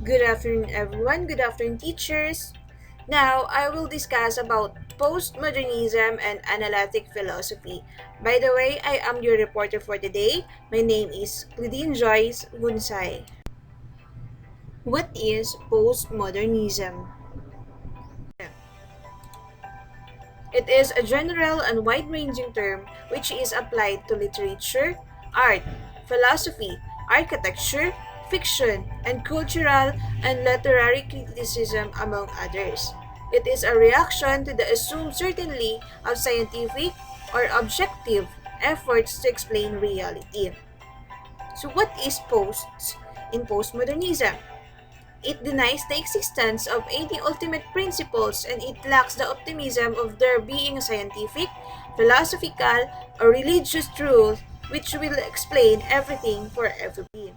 Good afternoon, everyone. Good afternoon, teachers. Now, I will discuss about postmodernism and analytic philosophy. By the way, I am your reporter for today. My name is Claudine Joyce Gunsay. What is postmodernism? It is a general and wide-ranging term which is applied to literature, art, philosophy, architecture, fiction, and cultural and literary criticism, among others. It is a reaction to the assumed certainty of scientific or objective efforts to explain reality. So what is posts in postmodernism? It denies the existence of any ultimate principles and it lacks the optimism of there being a scientific, philosophical, or religious truth which will explain everything for everybody.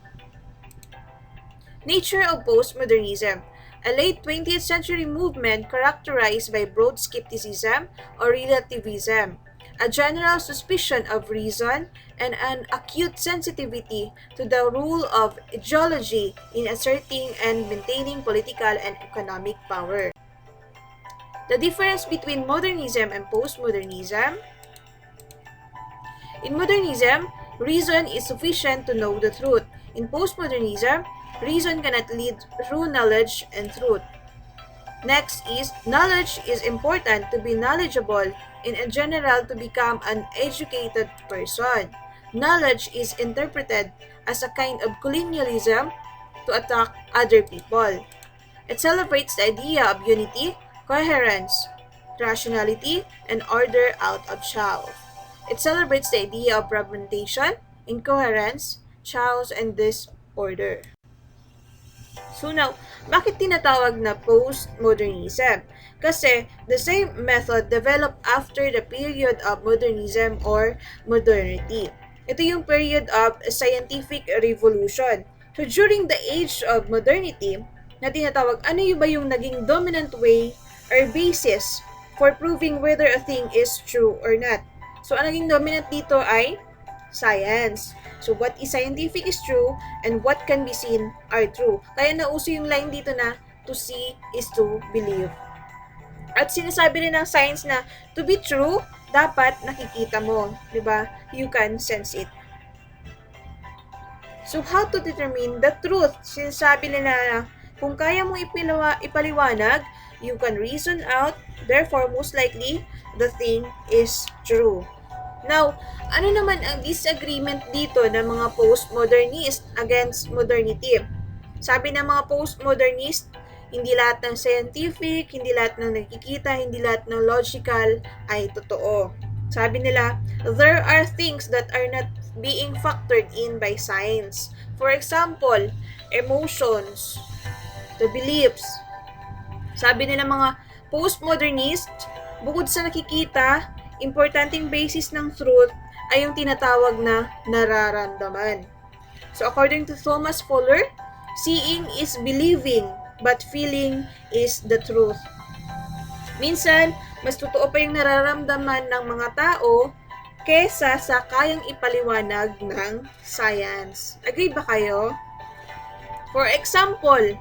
Nature of postmodernism, a late 20th century movement characterized by broad skepticism or relativism, a general suspicion of reason, and an acute sensitivity to the role of ideology in asserting and maintaining political and economic power. The difference between modernism and postmodernism. In modernism, reason is sufficient to know the truth. In postmodernism, reason cannot lead through knowledge and truth. Next is, knowledge is important to be knowledgeable, in general to become an educated person. Knowledge is interpreted as a kind of colonialism to attack other people. It celebrates the idea of unity, coherence, rationality, and order out of chaos. It celebrates the idea of fragmentation, incoherence, chaos, and disorder. So now, bakit tinatawag na postmodernism? Kasi the same method developed after the period of modernism or modernity. Ito yung period of scientific revolution. So during the age of modernity, na tinatawag, ano yung ba yung naging dominant way or basis for proving whether a thing is true or not? So ang naging dominant dito ay science. So what is scientific is true and what can be seen are true. Kaya nauso yung line dito na to see is to believe. At sinasabi rin ng science na to be true, dapat nakikita mo, 'di ba? You can sense it. So how to determine the truth? Sinasabi nila na kung kaya mong ipaliwanag, you can reason out, therefore most likely the thing is true. Now, ano naman ang disagreement dito ng mga postmodernist against modernity? Sabi ng mga postmodernist, hindi lahat ng scientific, hindi lahat ng nakikita, hindi lahat ng logical ay totoo. Sabi nila, there are things that are not being factored in by science. For example, emotions, the beliefs. Sabi nila mga postmodernist, bukod sa nakikita, importanteng basis ng truth ay yung tinatawag na nararamdaman. So according to Thomas Fuller, seeing is believing, but feeling is the truth. Minsan, mas totoo pa yung nararamdaman ng mga tao kesa sa kayang ipaliwanag ng science. Agree ba kayo? For example,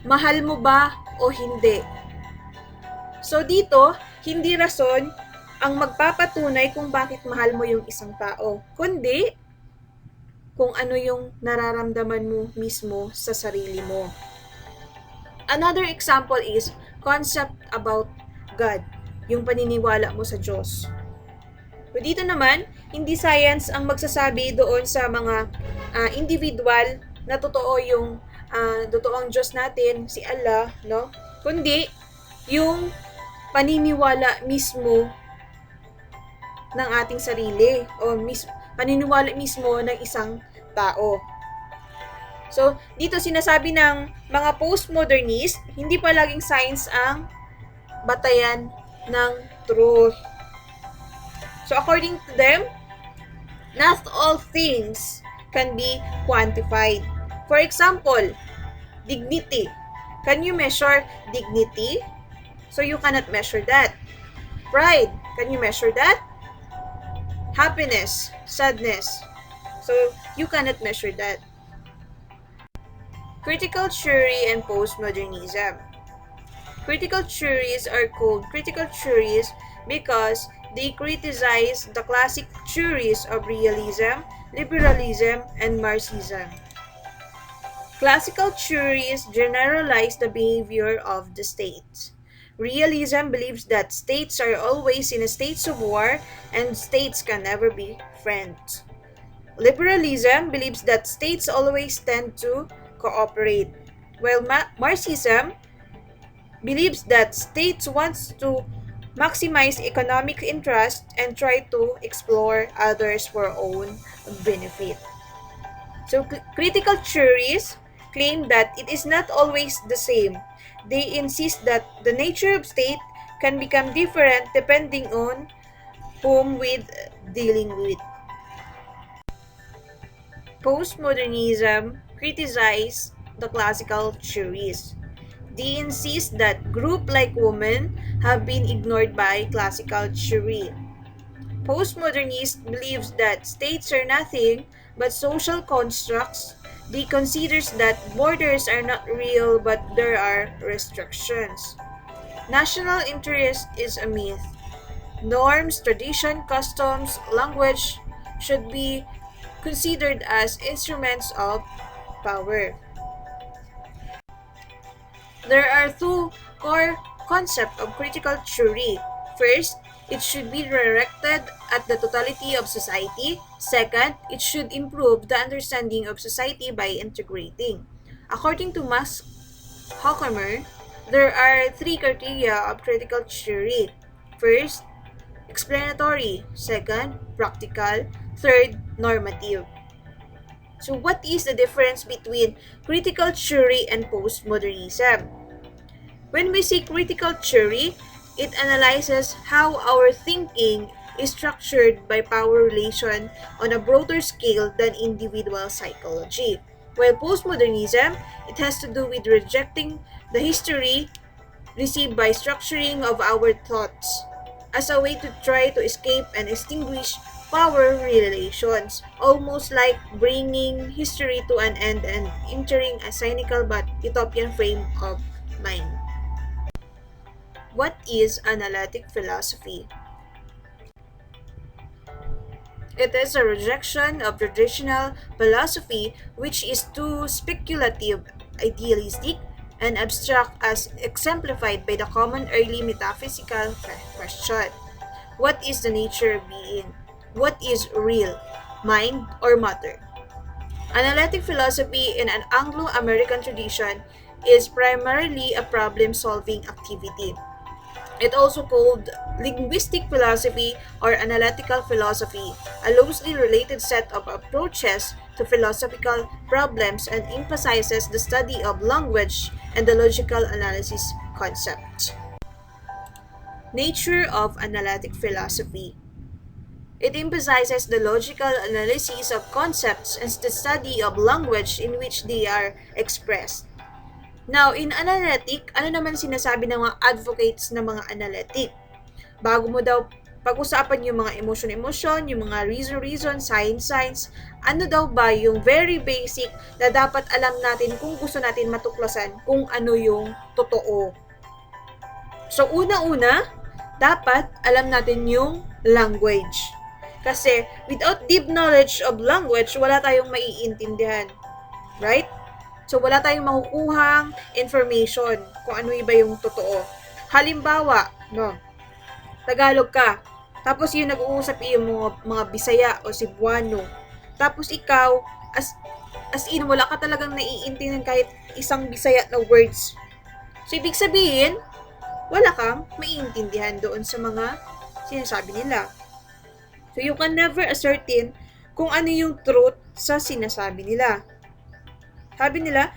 mahal mo ba o hindi? So dito, hindi rason ang magpapatunay kung bakit mahal mo yung isang tao, kundi kung ano yung nararamdaman mo mismo sa sarili mo. Another example is concept about God, yung paniniwala mo sa Diyos. So dito naman, hindi science ang magsasabi doon sa mga individual na totoo yung totoong Diyos natin, si Allah, no? Kundi yung paniniwala mismo ng ating sarili o paniniwala mismo ng isang tao. So, dito sinasabi ng mga postmodernist, hindi pa laging science ang batayan ng truth. So, according to them, not all things can be quantified. For example, dignity. Can you measure dignity? So you cannot measure that. Pride, can you measure that? Happiness, sadness. So you cannot measure that. Critical theory and postmodernism. Critical theories are called critical theories because they criticize the classic theories of realism, liberalism, and Marxism. Classical theories generalize the behavior of the state. Realism believes that states are always in a state of war and states can never be friends. Liberalism believes that states always tend to cooperate, while Marxism believes that states wants to maximize economic interest and try to explore others for own benefit. So critical theories claim that it is not always the same. They insist that the nature of state can become different depending on whom with dealing with. Postmodernism criticizes the classical theories. They insist that groups like women have been ignored by classical theory. Postmodernist believes that states are nothing but social constructs. They considers that borders are not real but there are restrictions. National interest is a myth. Norms, tradition, customs, language should be considered as instruments of power. There are two core concepts of critical theory. First, it should be directed at the totality of society. Second, it should improve the understanding of society by integrating. According to Max Horkheimer, there are three criteria of critical theory. First, explanatory. Second, practical. Third, normative. So what is the difference between critical theory and postmodernism? When we say critical theory, it analyzes how our thinking is structured by power relation on a broader scale than individual psychology. While postmodernism, it has to do with rejecting the history received by structuring of our thoughts as a way to try to escape and extinguish power relations, almost like bringing history to an end and entering a cynical but utopian frame of mind. What is analytic philosophy? It is a rejection of traditional philosophy which is too speculative, idealistic, and abstract as exemplified by the common early metaphysical question. What is the nature of being? What is real? Mind or matter? Analytic philosophy in an Anglo-American tradition is primarily a problem-solving activity. It also called linguistic philosophy or analytical philosophy, a loosely related set of approaches to philosophical problems and emphasizes the study of language and the logical analysis concept. Nature of analytic philosophy. It emphasizes the logical analysis of concepts and the study of language in which they are expressed. Now, in analytic, ano naman sinasabi ng mga advocates ng mga analytic? Bago mo daw pag-usapan yung mga emotion, yung mga reason, science, ano daw ba yung very basic na dapat alam natin kung gusto natin matuklasan kung ano yung totoo? So, una-una, dapat alam natin yung language. Kasi, without deep knowledge of language, wala tayong maiintindihan. Right? So, wala tayong makukuhang information kung ano iba yung totoo. Halimbawa, no, Tagalog ka. Tapos yung nag-uusap yung mga Bisaya o Cebuano. Tapos ikaw, as in, wala ka talagang naiintindihan kahit isang Bisaya na words. So, ibig sabihin, wala kang maiintindihan doon sa mga sinasabi nila. So, you can never ascertain kung ano yung truth sa sinasabi nila. Sabi nila,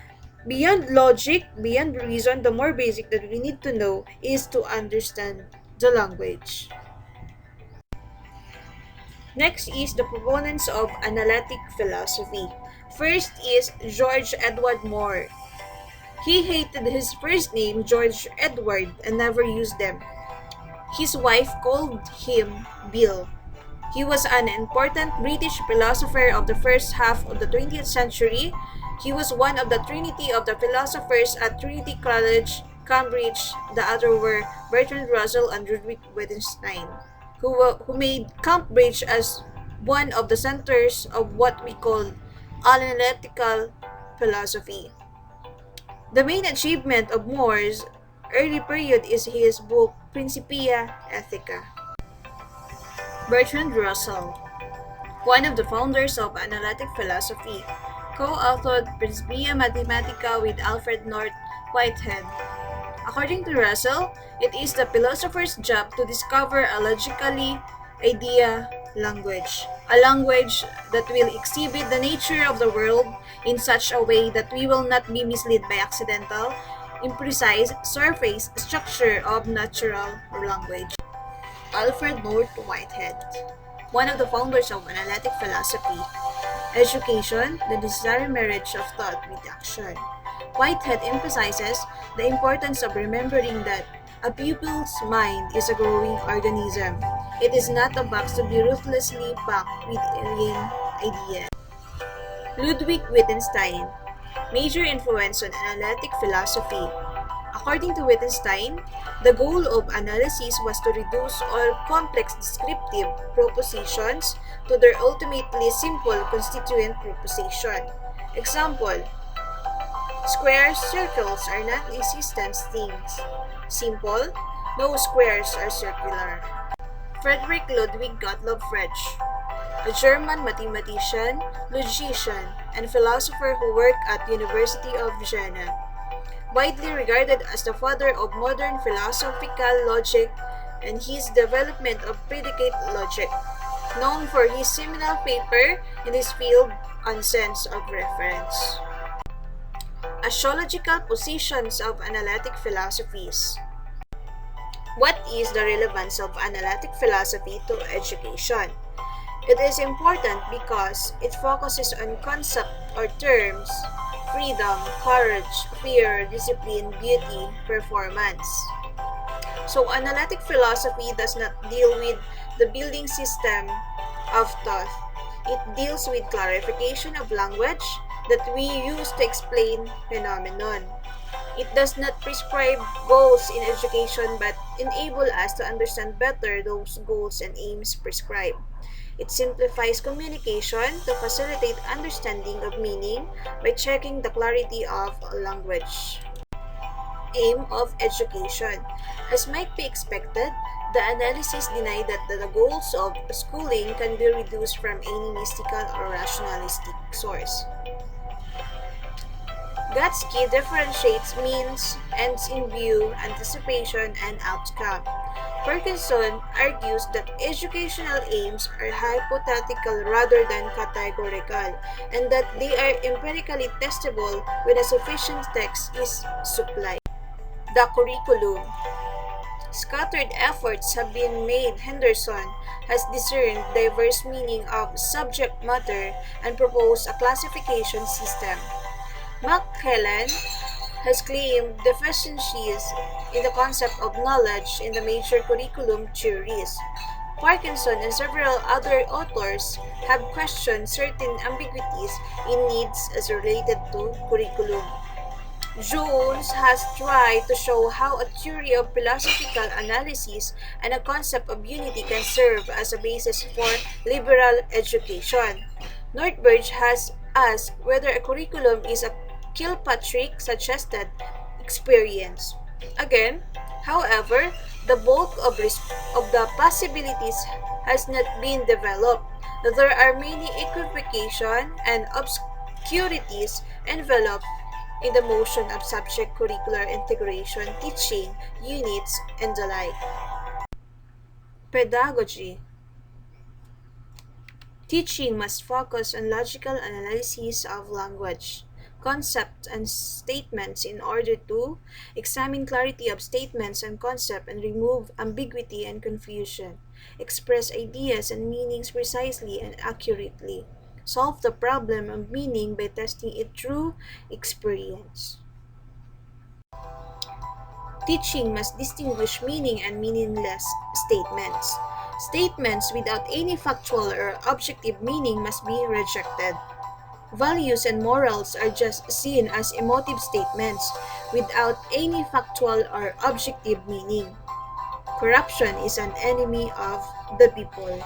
beyond logic, beyond reason, the more basic that we need to know is to understand the language. Next is the proponents of analytic philosophy. First is George Edward Moore. He hated his first name, George Edward, and never used them. His wife called him Bill. He was an important British philosopher of the first half of the 20th century. He was one of the trinity of the philosophers at Trinity College, Cambridge. The other were Bertrand Russell and Ludwig Wittgenstein, who made Cambridge as one of the centers of what we call analytical philosophy. The main achievement of More's early period is his book Principia Ethica. Bertrand Russell, one of the founders of analytic philosophy, co-authored Principia Mathematica with Alfred North Whitehead. According to Russell, it is the philosopher's job to discover a logically idea language, a language that will exhibit the nature of the world in such a way that we will not be misled by accidental, imprecise surface structure of natural language. Alfred North Whitehead, one of the founders of analytic philosophy. Education, the necessary marriage of thought with action. Whitehead emphasizes the importance of remembering that a pupil's mind is a growing organism. It is not a box to be ruthlessly packed with alien ideas. Ludwig Wittgenstein, major influence on analytic philosophy. According to Wittgenstein, the goal of analysis was to reduce all complex descriptive propositions to their ultimately simple constituent proposition. Example: squares, circles are non-existent things. Simple: no squares are circular. Friedrich Ludwig Gottlob Frege, a German mathematician, logician, and philosopher who worked at the University of Vienna. Widely regarded as the father of modern philosophical logic and his development of predicate logic, known for his seminal paper in this field on sense of reference. Axiological positions of analytic philosophies. What is the relevance of analytic philosophy to education? It is important because it focuses on concepts or terms: freedom, courage, fear, discipline, beauty, performance. So, analytic philosophy does not deal with the building system of thought. It deals with clarification of language that we use to explain phenomenon. It does not prescribe goals in education but enable us to understand better those goals and aims prescribed. It simplifies communication to facilitate understanding of meaning by checking the clarity of language. Aim of education. As might be expected, the analysis denied that the goals of schooling can be reduced from any mystical or rationalistic source. Gatsky differentiates means, ends in view, anticipation, and outcome. Parkinson argues that educational aims are hypothetical rather than categorical, and that they are empirically testable when a sufficient text is supplied. The curriculum. Scattered efforts have been made. Henderson has discerned diverse meaning of subject matter and proposed a classification system. McKellen has claimed deficiencies in the concept of knowledge in the major curriculum theories. Parkinson and several other authors have questioned certain ambiguities in needs as related to curriculum. Jones has tried to show how a theory of philosophical analysis and a concept of unity can serve as a basis for liberal education. Northbridge has asked whether a curriculum is a Kilpatrick suggested experience. Again, however, the bulk of the possibilities has not been developed. There are many equivocation and obscurities enveloped in the motion of subject curricular integration, teaching, units, and the like. Pedagogy. Teaching must focus on logical analysis of language, concepts, and statements in order to examine clarity of statements and concepts and remove ambiguity and confusion, express ideas and meanings precisely and accurately, solve the problem of meaning by testing it through experience. Teaching must distinguish meaning and meaningless statements. Statements without any factual or objective meaning must be rejected. Values and morals are just seen as emotive statements without any factual or objective meaning. Corruption is an enemy of the people.